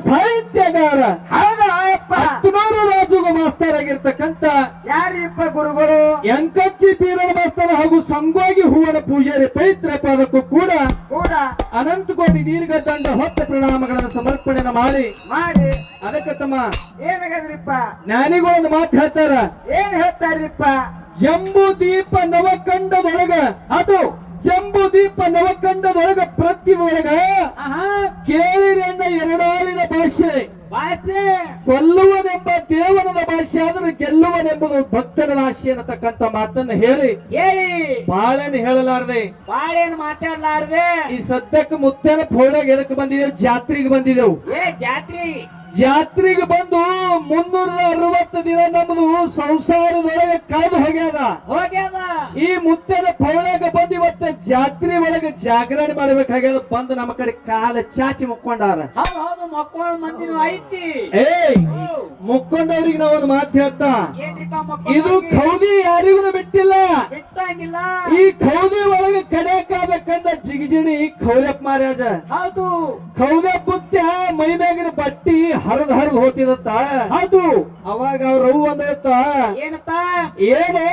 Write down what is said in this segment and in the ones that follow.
ಸಾಹಿತ್ಯಗಾರ Hattanur ರಾಜುಗ master ಆಗಿರ್ತಕ್ಕಂಥ ಯಾರಿಪ್ಪ ಗುರುಗಳು? ಎಂಕಚ್ಚಿ ಬೀರನ master ಹಾಗೂ ಸಂಗೋಗಿ ಹೂವನ ಪೂಜಾರಿ ಪವಿತ್ರ ಪಾದಕ್ಕೂ ಕೂಡ ಅನಂತ ಕೋಟಿ ದೀರ್ಘ ದಂಡ ಹೊತ್ತ ಪ್ರಣಾಮಗಳನ್ನು ಸಮರ್ಪಣೆನ ಮಾಡಿ ಅದಕ್ಕೆ ತಮ್ಮ ಏನಾಗದ್ರಿಪ್ಪ? ಜ್ಞಾನಿಗಳೊಂದು ಮಾತು ಹೇಳ್ತಾರ. ಏನ್ ಹೇಳ್ತಾರಿಪ್ಪ? ಜಂಬೂ ದೀಪ ನವಕಂಡದೊಳಗ ಅದು ಜಂಬೂ ದೀಪ ನವಕಂಡದೊಳಗ ಪ್ರತಿ ಒಳಗ ಕೇಳಿರಣ್ಣ ಎರಡಾಳಿನ ಭಾಷೆ ಕೊಲ್ಲುವನೆಂಬ ದೇವನದ ಭಾಷೆ ಆದ್ರೆ ಗೆಲ್ಲುವನೆಂಬುದು ಭಕ್ತನ ಭಾಷೆ ಅನ್ನತಕ್ಕಂಥ ಮಾತನ್ನ ಹೇಳಿ ಬಾಳೆನ ಹೇಳಲಾರದೆ ಬಾಳೇನು ಮಾತಾಡ್ಲಾರ್ದೆ ಈ ಸದ್ಯಕ್ಕೆ ಮುತ್ತನ ಫೋಡಾಗ ಎದಕ್ಕೆ ಬಂದಿದ್ದೇವೆ? ಜಾತ್ರೆಗೆ ಬಂದಿದ್ದೆವು. ಜಾತ್ರೆಗೆ ಬಂದು 360 ದಿನ ನಮ್ದು ಸಂಸಾರದೊಳಗೆ ಕಳೆದು ಹೋಗ್ಯಾದ. ಈ ಮುತ್ತದ ಪೌಳಾಗ ಬಂದು ಇವತ್ತ ಜಾತ್ರೆ ಒಳಗೆ ಜಾಗರಣೆ ಮಾಡ್ಬೇಕಾಗ್ಯದ. ಬಂದು ನಮ್ಮ ಕಡೆ ಕಾಲ ಚಾಚಿ ಮುಕ್ಕೊಂಡಾರ. ಮುಕ್ಕೊಂಡವ್ರಿಗೆ ನಾವೊಂದು ಮಾತು ಹೇಳ್ತಾ, ಇದು ಖೌದಿ ಯಾರಿಗೂ ಬಿಟ್ಟಿಲ್ಲ. ಈ ಖೌದಿ ಒಳಗೆ ಕಡೆಕಾಗಬೇಕಂದ ಜಿಗಿಜಿಣಿ ಖೌದಪ್ಪ ಮಹಾರಾಜ. ಖೌದಪ್ಪ ಬುತ್ಯ ಮೈ ಮ್ಯಾಗಿನ ಬಟ್ಟಿ ಹರಿದು ಹೋಗ್ತಿದತ್ತ. ಅದು ಅವಾಗ ಅವ್ರ ಅವು ಅಂದತ್ತ ಏನು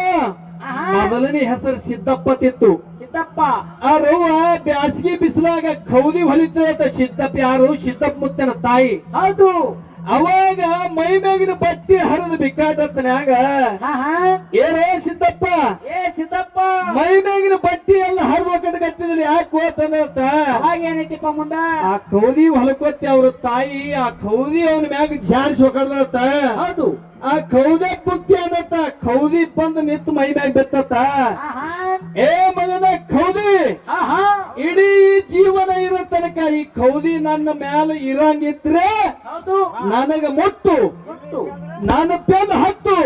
ಮೊದಲನೇ ಹೆಸರು ಸಿದ್ದಪ್ಪ ತಿತ್ತು. ಆ ರವ್ವ ಬ್ಯಾಸಗಿ ಬಿಸಿಲಾಗ ಖೌದಿ ಹೊಲಿತ. ಸಿದ್ದಪ್ಪ ಯಾರು? ಸಿದ್ದಪ್ಪ ಮುತ್ತನ ತಾಯಿ. ಹೌದು. ಅವಾಗ ಮೈ ಮ್ಯಾಗಿನ ಬಟ್ಟಿ ಹರಿದು ಬಿಕ್ಕಾಟನ್ಯಾಗ ಏನೋ ಸಿದ್ದಪ್ಪ ಮೈ ಮ್ಯಾಗಿನ ಬಟ್ಟಿ ಎಲ್ಲ ಹರಿದು ಕಟ್ಕತ್ತಿದ್ರಿ ಯಾಕೆ ಹೋತಂತ ಏನೈತಿಪ್ಪ ಮುಂದ ಆ ಖೌದಿ ಹೊಲಕೊತ್ತಿ ಅವ್ರ ತಾಯಿ ಆ ಖೌದಿ ಅವನ ಮ್ಯಾಗ ಜಾರಿಸಿ ಹೋಗಡ್ದತ್ತ. ಹೌದು. ಆ ಖೌದೆ ಪುತ್ತಿ ಅನ್ನತ್ತ ಖೌದಿ ಬಂದು ನಿಂತು ಮೈ ಮ್ಯಾಗ ಬೆತ್ತತ್ತ. ಏ ಮಗನ ಖೌದಿ, ಇಡೀ ಜೀವನ ಇರೋ ತನಕ ಈ ಖೌದಿ ನನ್ನ ಮ್ಯಾಲ ಇರಂಗಿದ್ರೆ ನನಗ ಮುಟ್ಟು ನಾನು ಬೆನ್ನ ಹತ್ತು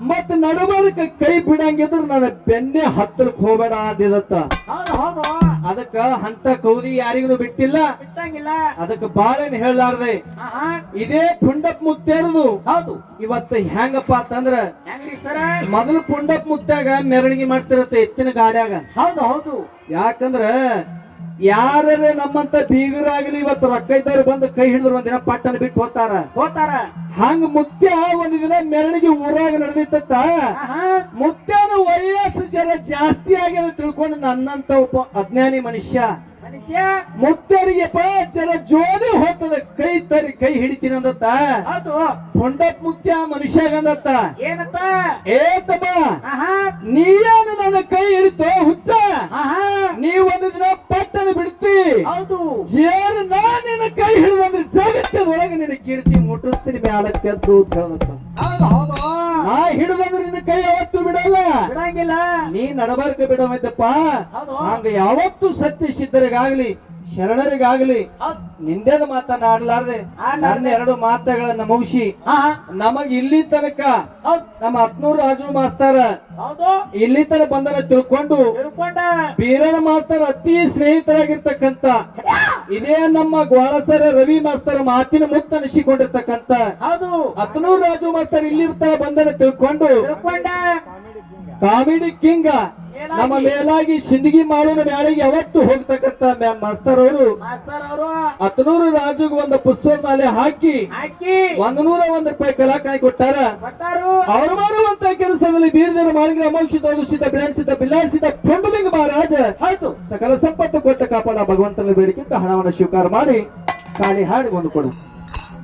ಮತ್ ನಡಬರ್ಕ ಕೈ ಬಿಡಂಗಿದ್ರ ನನ್ನ ಬೆನ್ನೆ ಹತ್ತಲಕ್ ಹೋಗಬೇಡ ಅಂದಿದತ್ತ. ಅದಕ್ಕ ಅಂತ ಕೌದಿ ಯಾರಿಗೂ ಬಿಟ್ಟಿಲ್ಲ. ಅದಕ್ಕೆ ಬಾಳೇನ್ ಹೇಳಲಾರ್ದೆ ಇದೇ ಪುಂಡಪ್ ಮುತ್ತೇರದು. ಹೌದು. ಇವತ್ತು ಹೆಂಗಪ್ಪ ಅಂತಂದ್ರ ಮೊದಲು ಪುಂಡಪ್ ಮುತ್ಯಾಗ ಮೆರವಣಿಗೆ ಮಾಡ್ತಿರತ್ತೆ ಎತ್ತಿನ ಗಾಡ್ಯಾಗ. ಹೌದು ಹೌದು. ಯಾಕಂದ್ರ ಯಾರೇ ನಮ್ಮಂತ ಬೀಗರಾಗ್ಲಿ ಇವತ್ತು ರೊಕ್ಕ ಇದ್ದವ್ರು ಬಂದು ಕೈ ಹಿಡಿದ್ರು ಒಂದಿನ ಪಟ್ಟನ ಬಿಟ್ಟು ಹೋಗ್ತಾರ. ಹಂಗ ಮುತ್ಯ ಒಂದ್ ದಿನ ಮೆರವಣಿಗೆ ಊರಾಗ ನಡೆದಿತ್ತ. ಮುತ್ಯನ ವಯಸ್ಸು ಜರ ಜಾಸ್ತಿ ಆಗ್ಯದ ತಿಳ್ಕೊಂಡು ನನ್ನಂತ ಒಬ್ಬ ಅಜ್ಞಾನಿ ಮನುಷ್ಯ ಮುತ್ತರಿಗೆ ಜರ ಜೋಲಿ ಹೋಗ್ತದ ಕೈ ಹಿಡಿತೀನಿ ಅಂದತ್ತ. ಪುಂಡಪ್ ಮುತ್ಯ ಮನುಷ್ಯಾಗಂದತ್ತ ಏ ತಮ್ಮ ನೀನು ನನ್ನ ಕೈ ಹಿಡಿತೋ ಹುಚ್ಚ, ನೀವ್ ಒಂದು ದಿನ ಪಟ್ಟನ ಬಿಡ್ತಿ ಜೇರು ನಿನ್ನ ಕೈ ಹಿಡಿದಂದ್ರೆ ಜಗತ್ತದೊಳಗೆ ನಿನ್ನ ಕೀರ್ತಿ ಮುಟ್ಟಿಸ್ತೀನಿ ಮ್ಯಾಲಕ್ಕೆ ಅಂತ ಹೇಳದತ್ತ. ನಾ ಹಿಡಿದಂದ್ರೆ ನಿನ್ನ ಕೈ ಯಾವತ್ತೂ ಬಿಡಲ್ಲ, ನೀ ನಡಬಾರ್ಕ ಬಿಡೋದಪ್ಪ. ಹಂಗ ಯಾವತ್ತು ಸತ್ಯ ಸಿದ್ಧರಿಗಾಗ್ಲಿ ಶರಣರಿಗಾಗ್ಲಿ ನಿಂದೇದ ಮಾತನಾಡ್ಲಾರ್ದೆ ನನ್ನ ಎರಡು ಮಾತುಗಳನ್ನ ಮುಗಿಸಿ ನಮಗ್ ಇಲ್ಲಿ ತನಕ ನಮ್ಮ ಹತ್ನೂರು ರಾಜು ಮಾಸ್ತಾರ ಇಲ್ಲಿ ತನಕ ಬಂದನ ತಿಳ್ಕೊಂಡು ಬೀರಣ್ಣ ಮಾಸ್ತರ ಅತಿ ಸ್ನೇಹಿತರಾಗಿರ್ತಕ್ಕಂತ ಇದೇ ನಮ್ಮ ಗ್ವಾಳಸರ ರವಿ ಮಾಸ್ತರ ಮಾತಿನ ಮುಕ್ತ ಅನಿಸಿಕೊಂಡಿರ್ತಕ್ಕಂತ ಹತ್ನೂರು ರಾಜು ಮಾಸ್ತರ್ ಇಲ್ಲಿ ತನಕ ಬಂದನ ತಿಳ್ಕೊಂಡು ಕಾಮಿಡಿ ಕಿಂಗ ನಮ್ಮ ಮೇಲಾಗಿ ಸಿಂದಗಿ ಮಾಡೋಣ ಬ್ಯಾಳಿಗೆ ಯಾವತ್ತು ಹೋಗ್ತಕ್ಕಂತ ಮಾಸ್ತರ್ ಅವರು ಹತ್ತನೂರು ರಾಜುಗ್ ಒಂದು ಪುಸ್ತಕ ಮಾಲೆ ಹಾಕಿ 101 ರೂಪಾಯಿ ಕಲಾಕಾಯಿ ಕೊಟ್ಟಾರ. ಅವ್ರು ಮಾಡುವಂತ ಕೆಲಸದಲ್ಲಿ ಬೀರದೇವರು ಮಾಳಿಗೆ ಅಮೋಕ್ಷಿತ ಓದಿಸಿದ ಬಿಳಿಸಿದ ಬಿಲ್ಲಾಡಿಸಿದ ಪೊಂಡಲಿಂಗ ಮಹಾರಾಜ ಸಕಲ ಸಂಪತ್ತು ಕೊಟ್ಟ ಕಾಪಾಡ ಭಗವಂತನ ಬೇಡಿಕೆಂತ ಹಣವನ್ನು ಸ್ವೀಕಾರ ಮಾಡಿ ಖಾಲಿ ಹಾಡಿ ಒಂದು ಕೊಡು.